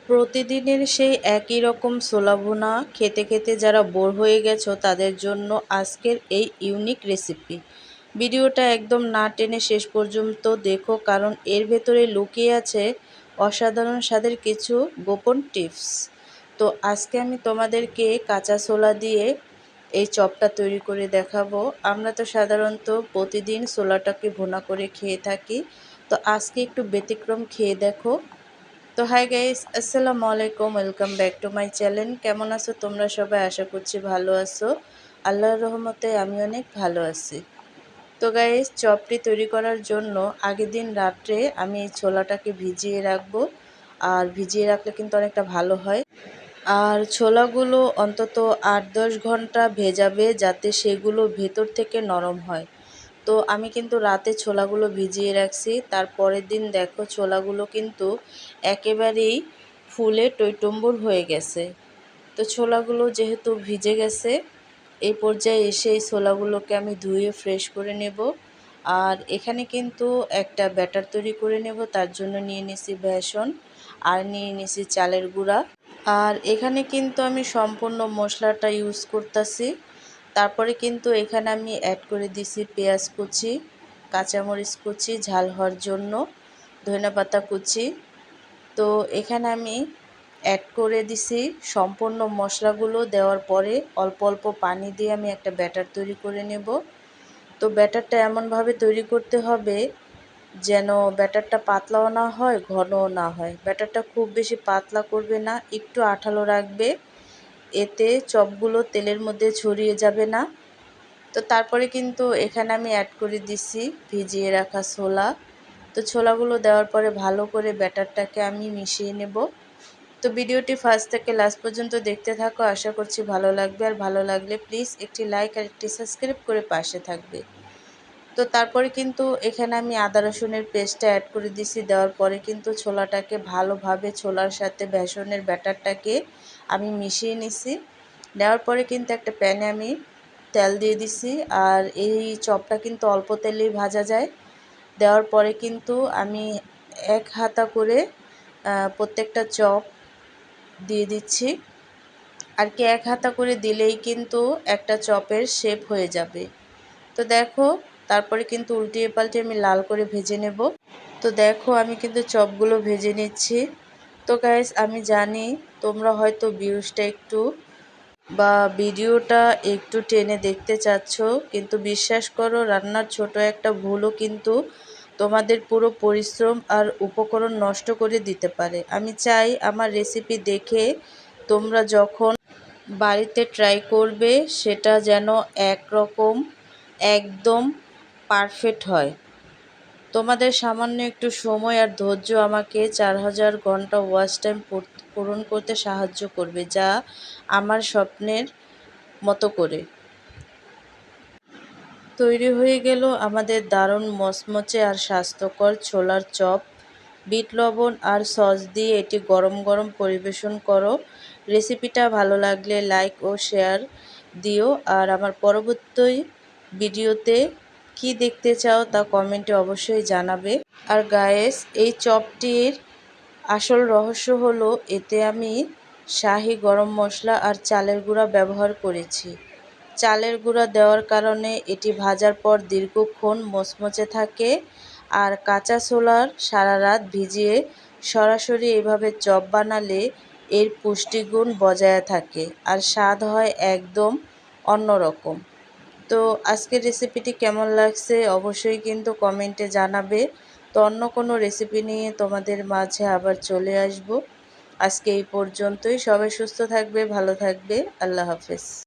প্রতিদিনের সেই একই রকম ছোলা ভুনা খেতে খেতে যারা বোর হয়ে গেছো তাদের জন্য আজকের এই ইউনিক রেসিপি। ভিডিওটা একদম না টেনে শেষ পর্যন্ত দেখো, কারণ এর ভেতরে লুকিয়ে আছে অসাধারণ স্বাদের কিছু গোপন টিপস। তো আজকে আমি তোমাদেরকে কাঁচা ছোলা দিয়ে এই চপটা তৈরি করে দেখাবো। আমরা তো সাধারণত প্রতিদিন ছোলাটাকে ভুনা করে খেয়ে থাকি, তো আজকে একটু ব্যতিক্রম খেয়ে দেখো। তো হাই গাইস, আসসালামু আলাইকুম, welcome back to my channel. কেমন আছো তোমরা সবাই? আশা করছি ভালো আছো। আল্লাহর রহমতে আমি অনেক ভালো আছি। তো গাইস, চপটি তৈরি করার জন্য আগের দিন রাত্রে আমি এই ছোলাটাকে ভিজিয়ে রাখবো। আর ভিজিয়ে রাখলে কিন্তু অনেকটা ভালো হয়। আর ছোলাগুলো অন্তত 8-10 ঘন্টা ভেজাবে, যাতে সেগুলো ভেতর থেকে নরম হয়। তো আমি কিন্তু রাতে ছোলাগুলো ভিজিয়ে রাখছি, তার পরের দিন দেখো ছোলাগুলো কিন্তু একেবারেই ফুলে টইটুম্বুর হয়ে গেছে। তো ছোলাগুলো যেহেতু ভিজে গেছে, এই পর্যায়ে এসে এই ছোলাগুলোকে আমি ধুয়ে ফ্রেশ করে নেব। আর এখানে কিন্তু একটা ব্যাটার তৈরি করে নেব, তার জন্য নিয়ে নিয়েছি বেসন আর নিয়ে নিয়েছি চালের গুঁড়া। আর এখানে কিন্তু আমি সম্পূর্ণ মশলাটা ইউজ করতেছি। তারপরে কিন্তু এখানে আমি অ্যাড করে দিছি পেঁয়াজ কুচি, কাঁচামরিচ কুচি ঝাল হওয়ার জন্য, ধনেপাতা কুচি। তো এখানে আমি অ্যাড করে দিছি সম্পূর্ণ মশলাগুলো। দেওয়ার পরে অল্প অল্প পানি দিয়ে আমি একটা ব্যাটার তৈরি করে নেব। তো ব্যাটারটা এমনভাবে তৈরি করতে হবে যেন ব্যাটারটা পাতলাও না হয়, ঘনও না হয়। ব্যাটারটা খুব বেশি পাতলা করবে না, একটু আঠালো রাখবে, এতে চপগুলো তেলের মধ্যে ছড়িয়ে যাবে না। তো তারপরে কিন্তু এখানে আমি অ্যাড করে দিছি ভিজিয়ে রাখা ছোলা। তো ছোলাগুলো দেওয়ার পরে ভালো করে ব্যাটারটাকে আমি মিশিয়ে নেব। তো ভিডিওটি ফার্স্ট থেকে লাস্ট পর্যন্ত দেখতে থাকো, আশা করছি ভালো লাগবে। আর ভালো লাগলে প্লিজ একটি লাইক আর একটি সাবস্ক্রাইব করে পাশে থাকবে। তো তারপরে কিন্তু এখানে আমি আদা রসুনের পেস্টটা অ্যাড করে দিছি। দেওয়ার পরে কিন্তু ছোলাটাকে ভালোভাবে ছোলার সাথে বেসনের ব্যাটারটাকে আমি মিশিয়ে নিছি। দেওয়ার পরে কিন্তু একটা প্যানে আমি তেল দিয়ে দিছি। আর এই চপটা কিন্তু অল্প তেলেই ভাজা যায়। দেওয়ার পরে কিন্তু আমি এক হাতা করে প্রত্যেকটা চপ দিয়ে দিচ্ছি। আর কি এক হাতা করে দিলেই কিন্তু একটা চপের শেপ হয়ে যাবে। তো দেখো, তারপরে কিন্তু উল্টিয়ে পাল্টে আমি লাল করে ভেজে নেব। তো দেখো, আমি কিন্তু চপগুলো ভেজে নিচ্ছি। তো গাইস, আমি জানি তোমরা হয়তো ভিডিওটা একটু টেনে দেখতে চাচ্ছ, কিন্তু বিশ্বাস করো রান্নার ছোট একটা ভুলও কিন্তু তোমাদের পুরো পরিশ্রম আর উপকরণ নষ্ট করে দিতে পারে। আমি চাই আমার রেসিপি দেখে তোমরা যখন বাড়িতে ট্রাই করবে সেটা যেন একরকম একদম পারফেক্ট হয়। তোমাদের সামান্য একটু সময় আর ধৈর্য আমাকে 4000 ঘন্টা ওয়াচ টাইম পূরণ করতে সাহায্য করবে, যা আমার স্বপ্নের মতো করে তৈরি হয়ে গেল আমাদের দারুণ মচমচে আর স্বাস্থ্যকর ছোলার চপ। বিট লবণ আর সস দিয়ে এটি গরম গরম পরিবেশন করো। রেসিপিটা ভালো লাগলে লাইক ও শেয়ার দিও। আর আমার পরবর্তী ভিডিওতে কি দেখতে চাও তা কমেন্টে অবশ্যই জানাবে। আর গায়েস, এই চপটির আসল রহস্য হলো এতে আমি শাহি গরম মশলা আর চালের গুঁড়া ব্যবহার করেছি। চালের গুঁড়া দেওয়ার কারণে এটি ভাজার পর দীর্ঘক্ষণ মচমচে থাকে। আর কাঁচা ছোলার সারা রাত ভিজিয়ে সরাসরি এভাবে চপ বানালে এর পুষ্টিগুণ বজায় থাকে আর স্বাদ হয় একদম অন্যরকম। তো আজকের রেসিপিটি কেমন লাগছে অবশ্যই কিন্তু কমেন্টে জানাবে। তো অন্য কোনো রেসিপি নিয়ে তোমাদের মাঝে আবার চলে আসব। আজকে এই পর্যন্তই। সবাই সুস্থ থাকবে, ভালো থাকবে। আল্লাহ হাফেজ।